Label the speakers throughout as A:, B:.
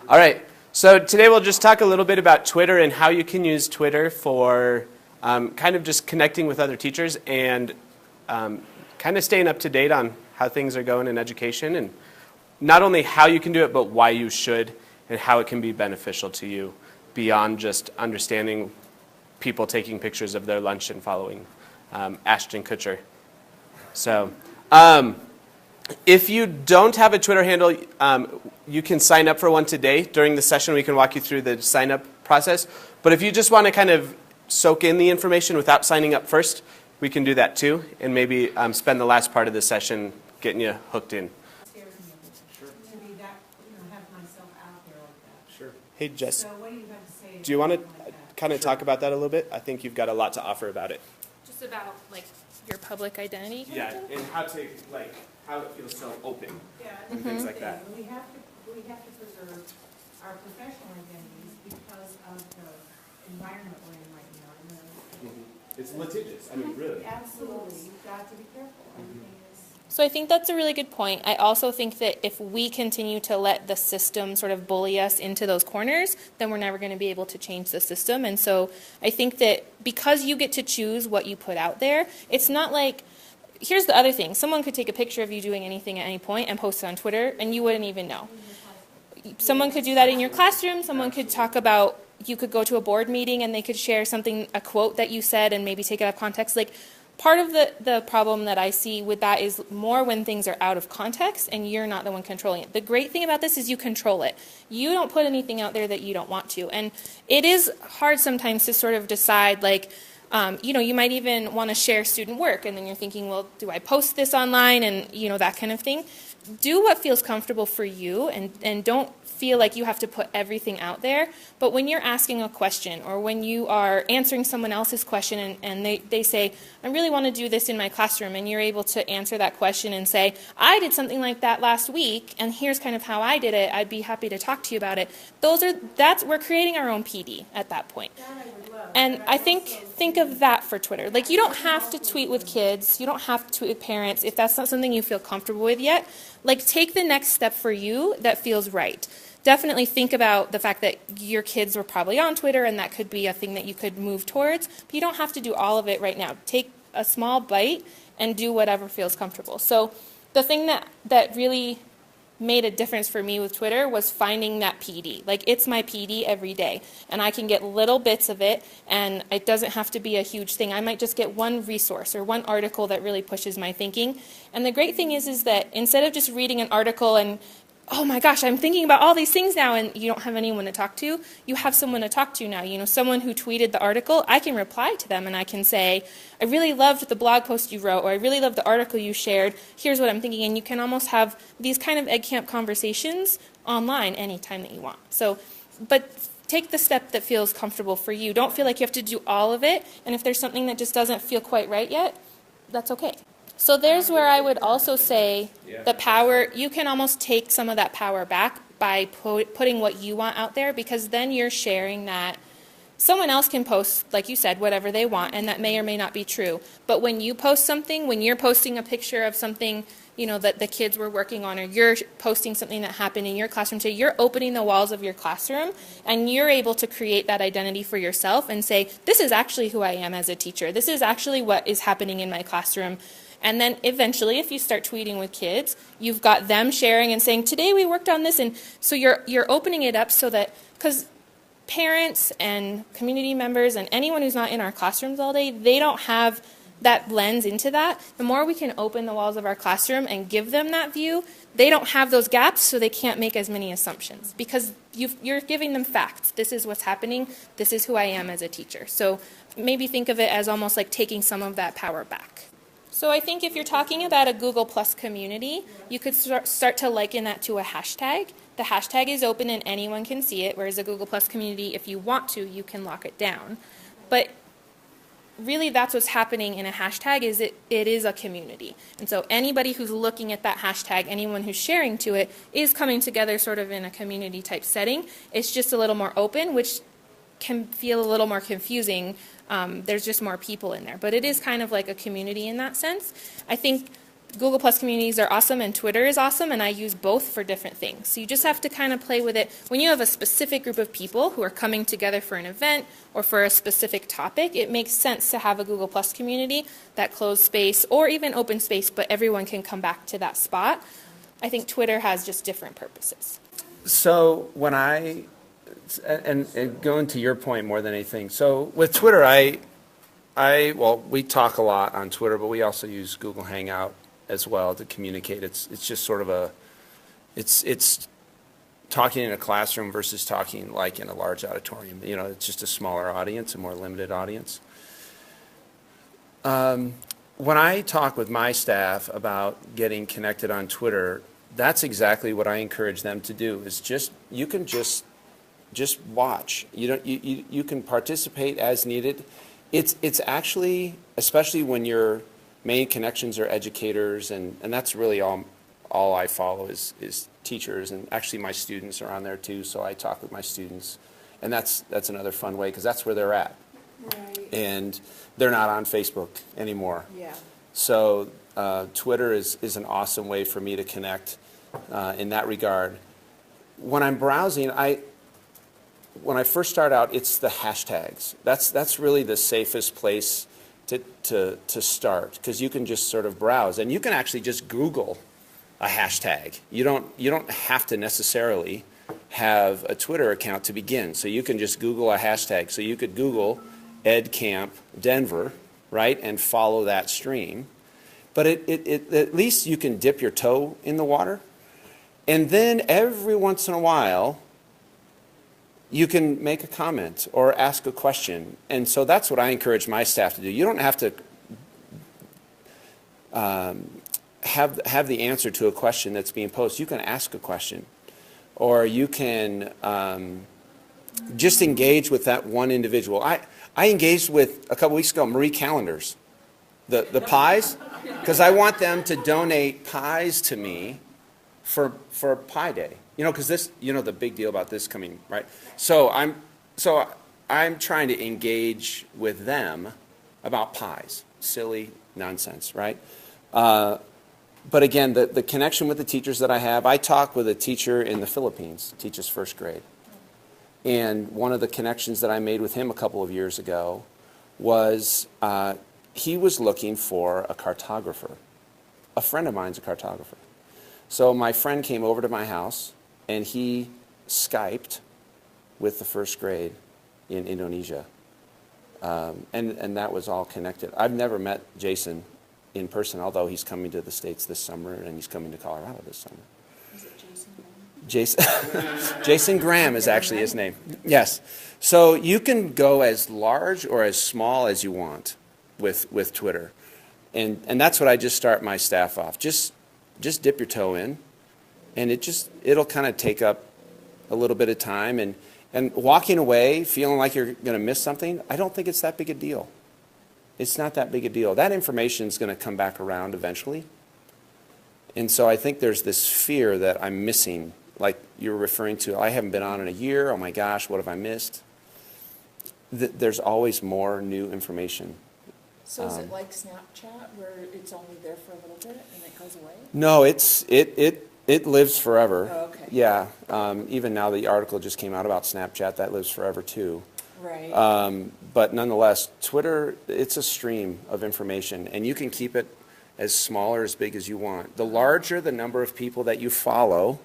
A: All right, so today we'll just talk a little bit about Twitter and how you can use Twitter for kind of just connecting with other teachers and kind of staying up to date on how things are going in education, and not only how you can do it, but why you should and how it can be beneficial to you beyond just understanding people taking pictures of their lunch and following Ashton Kutcher. So if you don't have a Twitter handle, you can sign up for one today. During the session, we can walk you through the sign-up process. But if you just want to kind of soak in the information without signing up first, we can do that too, and maybe spend the last part of the session getting you hooked in.
B: Sure. Maybe that, have myself out there like that.
A: Sure. Hey, Jess.
B: So what do you have to say?
A: Do you want to
B: like
A: kind of talk about that a little bit? I think you've got a lot to offer about it.
C: Just about like your public identity.
A: Yeah, and how to how it feels so open and things like that.
B: We have to preserve our professional identities because of the environment we're in right now.
A: It's litigious. I mean, really.
B: Absolutely, you've got to be careful. Everything is.
C: So I think that's a really good point. I also think that if we continue to let the system sort of bully us into those corners, then we're never going to be able to change the system. And so I think that because you get to choose what you put out there, it's not like, here's the other thing. Someone could take a picture of you doing anything at any point and post it on Twitter, and you wouldn't even know. Someone could do that in your classroom. Someone could talk about, you could go to a board meeting and they could share something, a quote that you said, and maybe take it out of context. Like, part of the problem that I see with that is more when things are out of context and you're not the one controlling it. The great thing about this is you control it. You don't put anything out there that you don't want to. And it is hard sometimes to sort of decide, like, you might even want to share student work, and then you're thinking, well, do I post this online, and that kind of thing. Do what feels comfortable for you, and don't feel like you have to put everything out there. But when you're asking a question, or when you are answering someone else's question, and they say, I really want to do this in my classroom, and you're able to answer that question and say, I did something like that last week, and here's kind of how I did it. I'd be happy to talk to you about it. We're creating our own PD at that point. And I think of that for Twitter. Like, you don't have to tweet with kids. You don't have to tweet with parents if that's not something you feel comfortable with yet. Like, take the next step for you that feels right. Definitely think about the fact that your kids were probably on Twitter, and that could be a thing that you could move towards. But you don't have to do all of it right now. Take a small bite and do whatever feels comfortable. So the thing that really made a difference for me with Twitter was finding that PD. Like, it's my PD every day, and I can get little bits of it, and it doesn't have to be a huge thing. I might just get one resource or one article that really pushes my thinking. And the great thing is that instead of just reading an article and, oh my gosh, I'm thinking about all these things now, and you don't have anyone to talk to, you have someone to talk to now. Someone who tweeted the article, I can reply to them and I can say, I really loved the blog post you wrote, or I really loved the article you shared, here's what I'm thinking. And you can almost have these kind of EdCamp conversations online anytime that you want. So, but take the step that feels comfortable for you. Don't feel like you have to do all of it, and if there's something that just doesn't feel quite right yet, that's okay. So there's where I would also say the power, you can almost take some of that power back by putting what you want out there, because then you're sharing that. Someone else can post, like you said, whatever they want, and that may or may not be true. But when you post something, when you're posting a picture of something, that the kids were working on, or you're posting something that happened in your classroom today, you're opening the walls of your classroom, and you're able to create that identity for yourself and say, this is actually who I am as a teacher. This is actually what is happening in my classroom. And then eventually, if you start tweeting with kids, you've got them sharing and saying, today we worked on this. And so you're opening it up so that, because parents and community members and anyone who's not in our classrooms all day, they don't have that lens into that. The more we can open the walls of our classroom and give them that view, they don't have those gaps, so they can't make as many assumptions, because you're giving them facts. This is what's happening. This is who I am as a teacher. So maybe think of it as almost like taking some of that power back. So I think if you're talking about a Google Plus community, you could start to liken that to a hashtag. The hashtag is open and anyone can see it, whereas a Google Plus community, if you want to, you can lock it down. But really that's what's happening in a hashtag, is it is a community. And so anybody who's looking at that hashtag, anyone who's sharing to it, is coming together sort of in a community type setting. It's just a little more open, which can feel a little more confusing. There's just more people in there. But it is kind of like a community in that sense. I think Google Plus communities are awesome and Twitter is awesome, and I use both for different things. So you just have to kind of play with it. When you have a specific group of people who are coming together for an event or for a specific topic, it makes sense to have a Google Plus community, that closed space, or even open space, but everyone can come back to that spot. I think Twitter has just different purposes.
D: So when and going to your point more than anything, so with Twitter, well, we talk a lot on Twitter, but we also use Google Hangout as well to communicate. It's just sort of it's talking in a classroom versus talking like in a large auditorium. You know, it's just a smaller audience, a more limited audience. When I talk with my staff about getting connected on Twitter, that's exactly what I encourage them to do. Is you can just watch. You can participate as needed. It's actually, especially when your main connections are educators, and that's really all I follow is teachers, and actually my students are on there too, so I talk with my students, and that's another fun way because that's where they're at.
B: Right.
D: And they're not on Facebook anymore.
B: Yeah.
D: So Twitter is an awesome way for me to connect in that regard. When I'm browsing, when I first start out, it's the hashtags. That's really the safest place to start, because you can just sort of browse, and you can actually just Google a hashtag. You don't have to necessarily have a Twitter account to begin. So you can just Google a hashtag. So you could Google edcampDenver, right, and follow that stream. But at least you can dip your toe in the water, and then every once in a while you can make a comment or ask a question. And so that's what I encourage my staff to do. You don't have to have the answer to a question that's being posed. You can ask a question, or you can just engage with that one individual. I engaged with, a couple weeks ago, Marie Callender's, the pies, because I want them to donate pies to me for Pie Day. You know, because this, you know, the big deal about this coming, right? So I'm trying to engage with them about pies. Silly nonsense, right? But again, the connection with the teachers that I have, I talk with a teacher in the Philippines, teaches first grade. And one of the connections that I made with him a couple of years ago was he was looking for a cartographer. A friend of mine's a cartographer. So my friend came over to my house, and he Skyped with the first grade in Indonesia. And that was all connected. I've never met Jason in person, although he's coming to the States this summer, and he's coming to Colorado this summer.
B: Is it Jason Graham?
D: Jason Graham is actually his name. Yes. So you can go as large or as small as you want with Twitter. And that's what I just start my staff off. Just dip your toe in, and it'll kind of take up a little bit of time. And walking away feeling like you're going to miss something, I don't think it's that big a deal. It's not that big a deal. That information is going to come back around eventually. And so I think there's this fear that I'm missing, like you're referring to, I haven't been on in a year, oh my gosh, what have I missed? There's always more new information.
E: So is it like Snapchat, where it's only there for a little bit and it goes away?
D: No, it lives forever.
E: Oh, okay.
D: Yeah. Even now the article just came out about Snapchat, that lives forever too.
E: Right.
D: But nonetheless, Twitter, it's a stream of information, and you can keep it as small or as big as you want. The larger the number of people that you follow,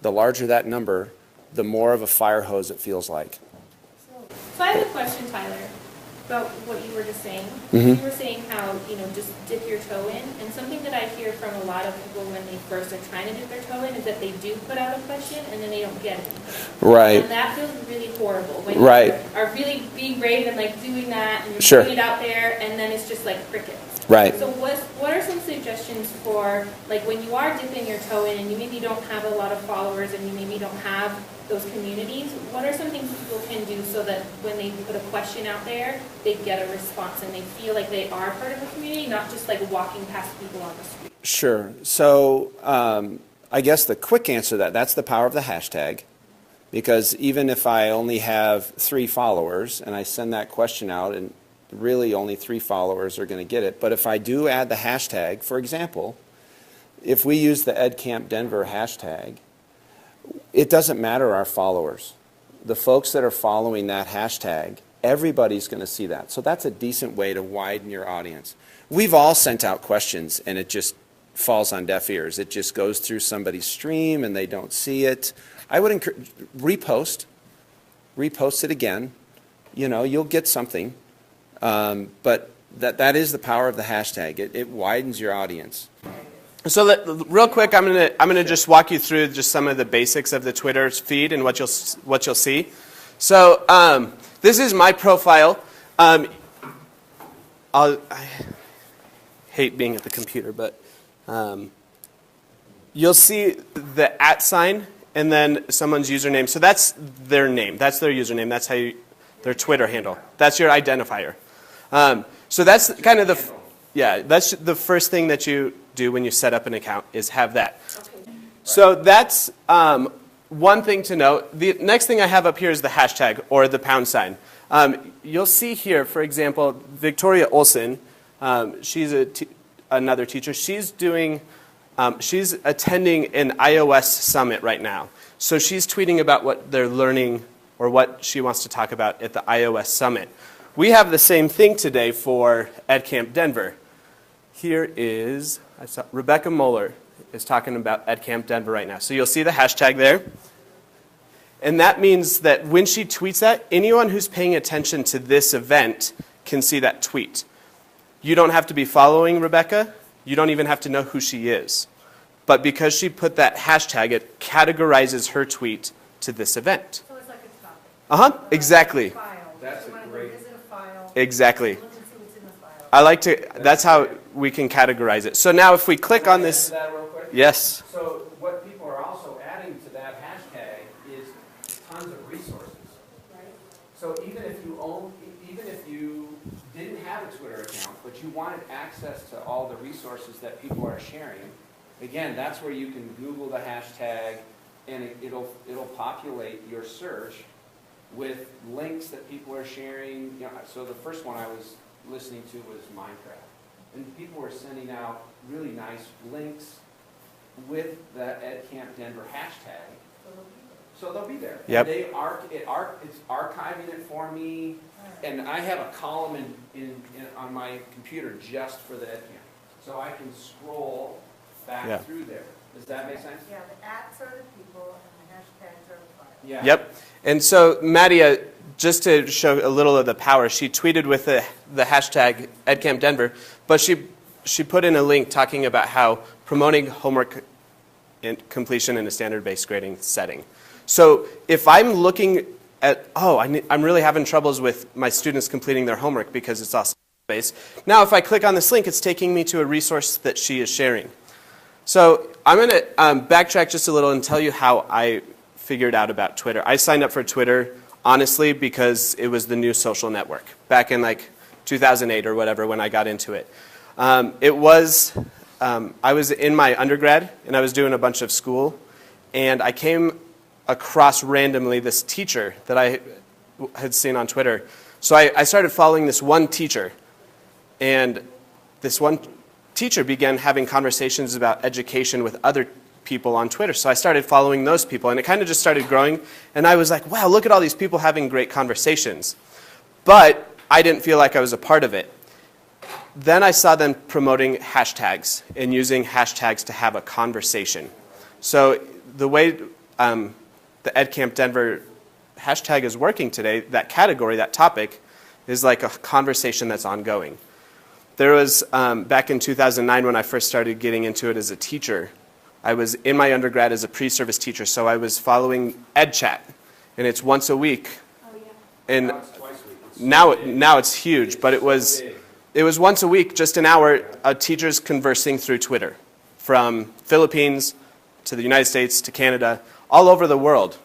D: the larger that number, the more of a fire hose it feels like.
C: So I have a question, Tyler, about what you were just saying.
D: Mhm.
C: You were saying how, just dip your toe in. And something that I hear from a lot of people when they first are trying to dip their toe in is that they do put out a question and then they don't get it.
D: Right.
C: And that feels really horrible when
D: Right.
C: you are really being brave and like doing that and you're
D: Sure.
C: putting it out there and then it's just like crickets.
D: Right.
C: So what are some suggestions for, like, when you are dipping your toe in and you maybe don't have a lot of followers and you maybe don't have those communities, what are some things people can do so that when they put a question out there, they get a response and they feel like they are part of a community, not just like walking past people on the street?
D: Sure. So I guess the quick answer to that's the power of the hashtag. Because even if I only have 3 followers and I send that question out, and really only 3 followers are going to get it. But if I do add the hashtag, for example, if we use the edcampDenver hashtag, it doesn't matter our followers. The folks that are following that hashtag, everybody's going to see that. So that's a decent way to widen your audience. We've all sent out questions, and it just falls on deaf ears. It just goes through somebody's stream, and they don't see it. I would encourage, repost it again. You know, you'll get something. But that is the power of the hashtag. It widens your audience.
A: So real quick, I'm gonna just walk you through just some of the basics of the Twitter feed and what you'll see. So this is my profile. I hate being at the computer, but you'll see the @ sign and then someone's username. So that's their name. That's their username. That's how their Twitter handle. That's your identifier. So that's kind of that's the first thing that you do when you set up an account is have that.
E: Okay.
A: So that's one thing to note. The next thing I have up here is the hashtag or the pound sign. You'll see here, for example, Victoria Olson. She's another teacher. She's doing. She's attending an iOS summit right now. So she's tweeting about what they're learning or what she wants to talk about at the iOS summit. We have the same thing today for edcampDenver. Here is Rebecca Moeller is talking about edcampDenver right now. So you'll see the hashtag there. And that means that when she tweets that, anyone who's paying attention to this event can see that tweet. You don't have to be following Rebecca. You don't even have to know who she is. But because she put that hashtag, it categorizes her tweet to this event.
B: So it's like a topic.
A: Exactly.
D: That's a great.
B: Visit a file.
A: Exactly.
B: Look and see what's in the file.
A: I like to, that's how we can categorize it. So now if we click on this,
D: That real quick?
A: yes.
D: So what people are also adding to that hashtag is tons of resources.
B: Right?
D: So even if you didn't have a Twitter account, but you wanted access to all the resources that people are sharing, again, that's where you can Google the hashtag, and it'll populate your search with links that people are sharing. You know, so the first one I was listening to was Minecraft, and people were sending out really nice links with the edcampDenver hashtag. So they'll be there.
A: Yep.
D: It's archiving it for me, and I have a column on my computer just for the edcamp, so I can scroll back through there. Does that make sense?
B: Yeah, the ats are the people and the hashtags are the file.
D: Yeah.
A: Yep. And so Maddie, just to show a little of the power, she tweeted with the hashtag edcampDenver, but she put in a link talking about how promoting homework completion in a standard-based grading setting. So if I'm looking at, I'm really having troubles with my students completing their homework because it's all based. Now if I click on this link, it's taking me to a resource that she is sharing. So I'm going to backtrack just a little and tell you how I figured out about Twitter. I signed up for Twitter, honestly, because it was the new social network back in like 2008 or whatever when I got into it. I was in my undergrad, and I was doing a bunch of school, and I came across randomly this teacher that I had seen on Twitter. So I started following this one teacher, and this one teacher began having conversations about education with other people on Twitter. So I started following those people, and it kind of just started growing, and I was like, wow, look at all these people having great conversations. But I didn't feel like I was a part of it. Then I saw them promoting hashtags and using hashtags to have a conversation. So the way the edcampDenver hashtag is working today, that category, that topic, is like a conversation that's ongoing. There was, back in 2009 when I first started getting into it as a teacher, I was in my undergrad as a pre-service teacher, so I was following EdChat, and it's once a week.
B: Oh, yeah.
A: And
D: Now it's twice a week.
A: now it's huge, but it was once a week, just an hour, teachers conversing through Twitter, from Philippines to the United States to Canada, all over the world.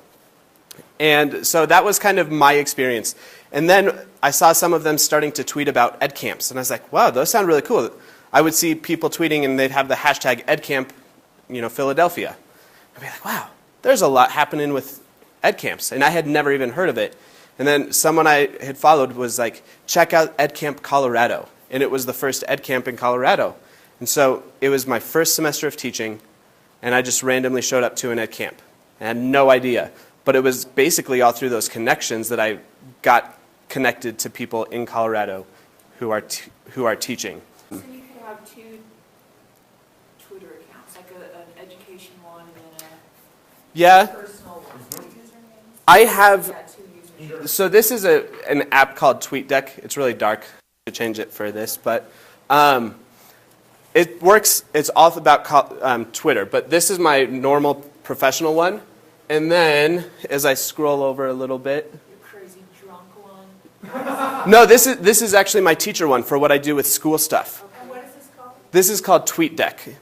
A: And so that was kind of my experience. And then I saw some of them starting to tweet about EdCamps, and I was like, wow, those sound really cool. I would see people tweeting, and they'd have the hashtag EdCamp, Philadelphia. I'd be like, wow, there's a lot happening with EdCamps, and I had never even heard of it. And then someone I had followed was like, check out EdCamp Colorado. And it was the first EdCamp in Colorado. And so it was my first semester of teaching, and I just randomly showed up to an ed camp. I had no idea. But it was basically all through those connections that I got connected to people in Colorado who are teaching.
E: So you could have two Twitter accounts, like an education one and
A: Yeah,
E: a personal one.
A: I have.
E: Yeah, two username.
A: So this is an app called Tweetdeck. It's really dark. To change it for this, but it works. It's all about Twitter, but this is my normal professional one. And then, as I scroll over a little bit,
E: Your crazy drunk one.
A: no, this is actually my teacher one for what I do with school stuff.
B: And what is this called?
A: This is called Tweetdeck.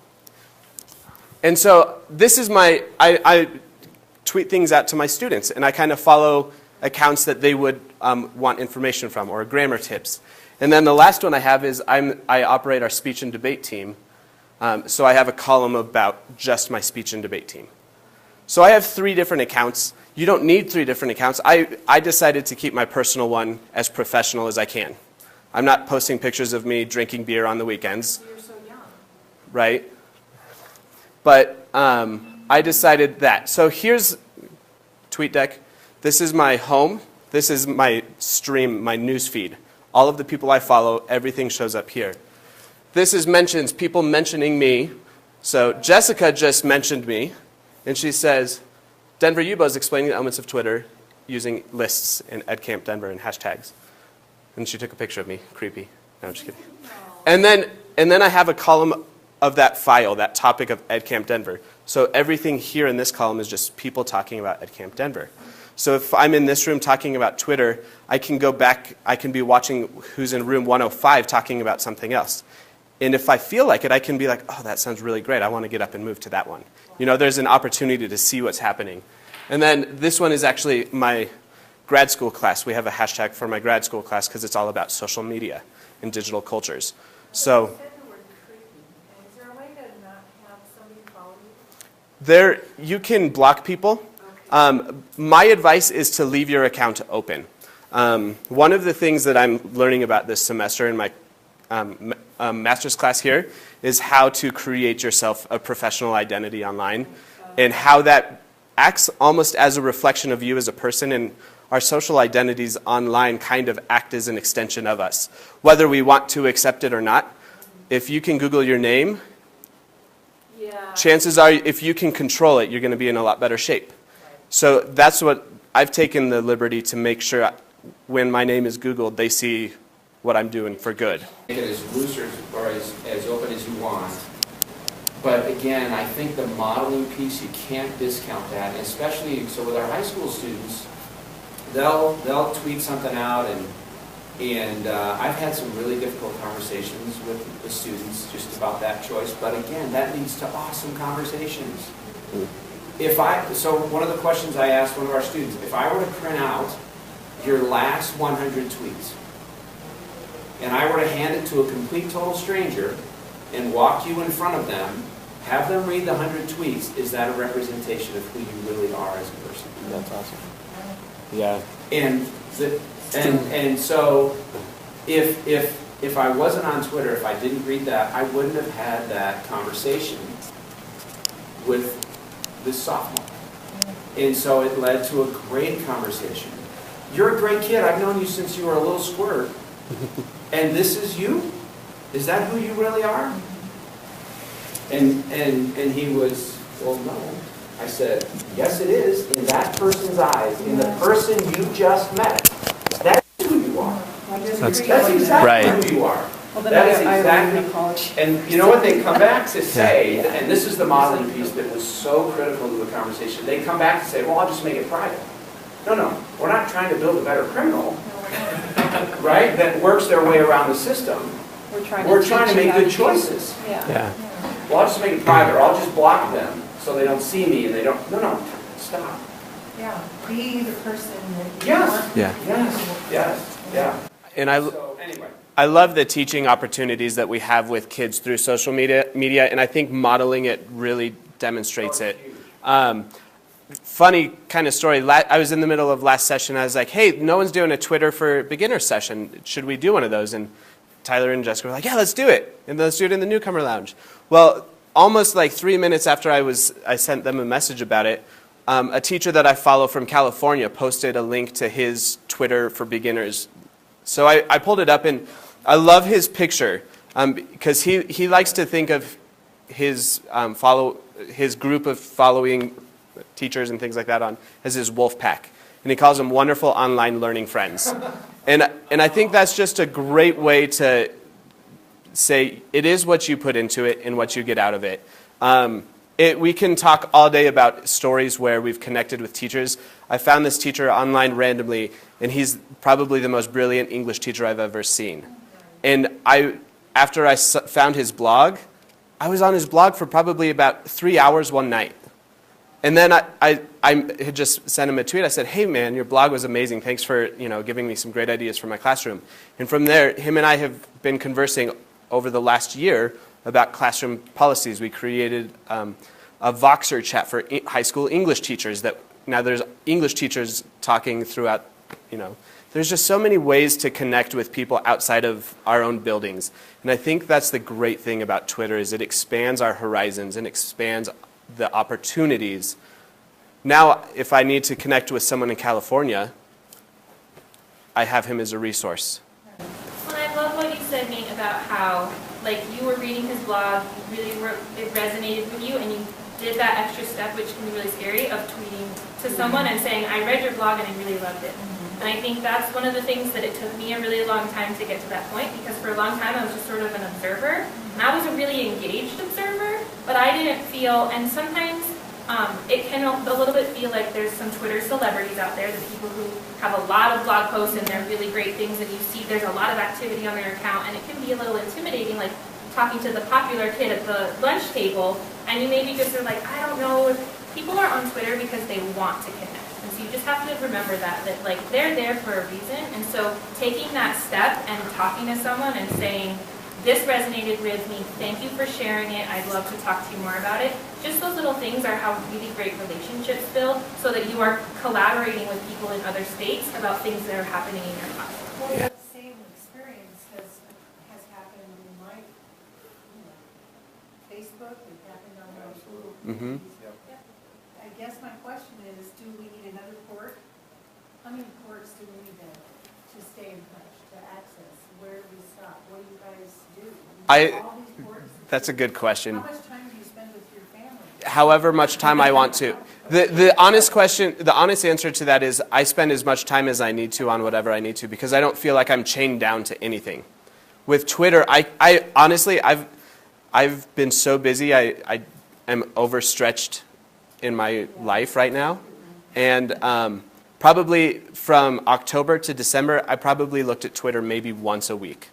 A: And so this is I tweet things out to my students, and I kind of follow accounts that they would want information from, or grammar tips. And then the last one I have is I operate our speech and debate team. So I have a column about just my speech and debate team. So I have 3 different accounts. You don't need 3 different accounts. I decided to keep my personal one as professional as I can. I'm not posting pictures of me drinking beer on the weekends,
E: You're so young.
A: right? But I decided that. So here's Tweetdeck. This is my home. This is my stream, my news feed. All of the people I follow, everything shows up here. This is mentions, people mentioning me. So Jessica just mentioned me, and she says, Denver Yubo is explaining the elements of Twitter using lists in edcampDenver and hashtags. And she took a picture of me. Creepy. No, I'm just kidding. And then I have a column of that file, that topic of edcampDenver. So everything here in this column is just people talking about edcampDenver. So if I'm in this room talking about Twitter, I can go back, I can be watching who's in room 105 talking about something else. And if I feel like it, I can be like, oh, that sounds really great. I want to get up and move to that one. You know, there's an opportunity to see what's happening. And then this one is actually my grad school class. We have a hashtag for my grad school class because it's all about social media and digital cultures. So
B: You said the word creepy, and is there a way to not have somebody follow you?
A: there, you can block people. My advice is to leave your account open. One of the things that I'm learning about this semester in my master's class here is how to create yourself a professional identity online and how that acts almost as a reflection of you as a person, and our social identities online kind of act as an extension of us, whether we want to accept it or not. If you can Google your name,
E: Yeah.
A: chances are if you can control it, you're going to be in a lot better shape. So that's what I've taken the liberty to make sure when my name is Googled, they see what I'm doing for good.
D: Make it as loose or as open as you want. But again, I think the modeling piece, you can't discount that, and especially so with our high school students, they'll tweet something out, and I've had some really difficult conversations with the students just about that choice. But again, that leads to awesome conversations. So one of the questions I asked one of our students, if I were to print out your last 100 tweets, and I were to hand it to a complete total stranger and walk you in front of them, have them read the 100 tweets, is that a representation of who you really are as a person?
A: That's awesome. Yeah.
D: And so if I wasn't on Twitter, if I didn't read that, I wouldn't have had that conversation with this sophomore. And so it led to a great conversation. You're a great kid. I've known you since you were a little squirt. And this is you? Is that who you really are? And he was, well, no. I said, yes, it is, in that person's eyes, in the person you just met. That's who you are. That's exactly
A: Right.
D: who you are.
F: Well, then
D: That is
F: I
D: exactly.
F: in college.
D: And you know what they come back to say, and this is the modeling piece that was so critical to the conversation, they come back to say, well, I'll just make it private. No, we're not trying to build a better criminal, right, that works their way around the system. We're trying to make good choices.
A: Yeah.
D: Well, I'll just make it private, or I'll just block them so they don't see me and they don't, no, stop.
B: Yeah, be the person that you
D: Yes.
B: want.
A: Yeah.
D: Yeah.
A: And
D: So, anyway.
A: I love the teaching opportunities that we have with kids through social media, and I think modeling it really demonstrates it. Funny kind of story. I was in the middle of last session. I was like, hey, no one's doing a Twitter for beginner session. Should we do one of those? And Tyler and Jessica were like, yeah, let's do it. And let's do it in the newcomer lounge. Well, almost like 3 minutes after I sent them a message about it, a teacher that I follow from California posted a link to his Twitter for beginners. So I pulled it up, and I love his picture because he likes to think of his group of following teachers and things like that as his wolf pack. And he calls them wonderful online learning friends. And I think that's just a great way to say it is what you put into it and what you get out of it. We can talk all day about stories where we've connected with teachers. I found this teacher online randomly, and he's probably the most brilliant English teacher I've ever seen. And after I found his blog, I was on his blog for probably about 3 hours one night. And then I had just sent him a tweet. I said, hey, man, your blog was amazing. Thanks for giving me some great ideas for my classroom. And from there, him and I have been conversing over the last year about classroom policies. We created a Voxer chat for high school English teachers that now there's English teachers talking throughout, There's just so many ways to connect with people outside of our own buildings. And I think that's the great thing about Twitter is it expands our horizons and expands the opportunities. Now, if I need to connect with someone in California, I have him as a resource.
C: Well, I love what you said, Nate, about how you were reading his blog, it resonated with you, and you did that extra step, which can be really scary, of tweeting to someone and saying, I read your blog and I really loved it. And I think that's one of the things that it took me a really long time to get to that point, because for a long time I was just sort of an observer, and I was a really engaged observer, but I didn't feel, and sometimes it can a little bit feel like there's some Twitter celebrities out there, the people who have a lot of blog posts and they're really great things, and you see there's a lot of activity on their account, and it can be a little intimidating, like talking to the popular kid at the lunch table, and you maybe just are like, I don't know, people are on Twitter because they want to connect. And so you just have to remember that they're there for a reason. And so taking that step and talking to someone and saying, this resonated with me, thank you for sharing it, I'd love to talk to you more about it. Just those little things are how really great relationships build, so that you are collaborating with people in other states about things that are happening in your class.
B: Well, that same experience has happened in my Facebook, it happened on our school.
A: Mm-hmm.
B: I guess my question is, do we need another port? How many ports do we need to stay in touch, to access? Where do we stop? What do you guys do? All these ports?
A: That's a good question.
B: How much time do you spend with your family?
A: However much time I want to. The honest answer to that is I spend as much time as I need to on whatever I need to, because I don't feel like I'm chained down to anything. With Twitter, I honestly, I've been so busy, I am overstretched in my life right now. And probably from October to December, I probably looked at Twitter maybe once a week.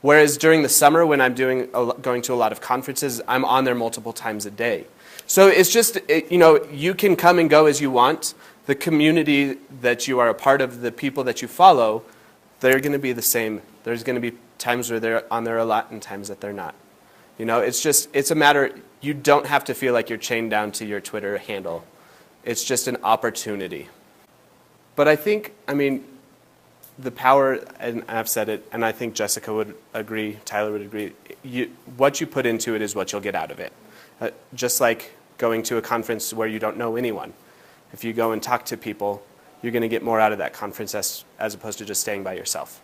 A: Whereas during the summer, when I'm going to a lot of conferences, I'm on there multiple times a day. So it's just, you can come and go as you want. The community that you are a part of, the people that you follow, they're going to be the same. There's going to be times where they're on there a lot and times that they're not. It's a matter, you don't have to feel like you're chained down to your Twitter handle. It's just an opportunity. But I think, the power, and I've said it, and I think Jessica would agree, Tyler would agree, what you put into it is what you'll get out of it. Just like going to a conference where you don't know anyone. If you go and talk to people, you're going to get more out of that conference as opposed to just staying by yourself.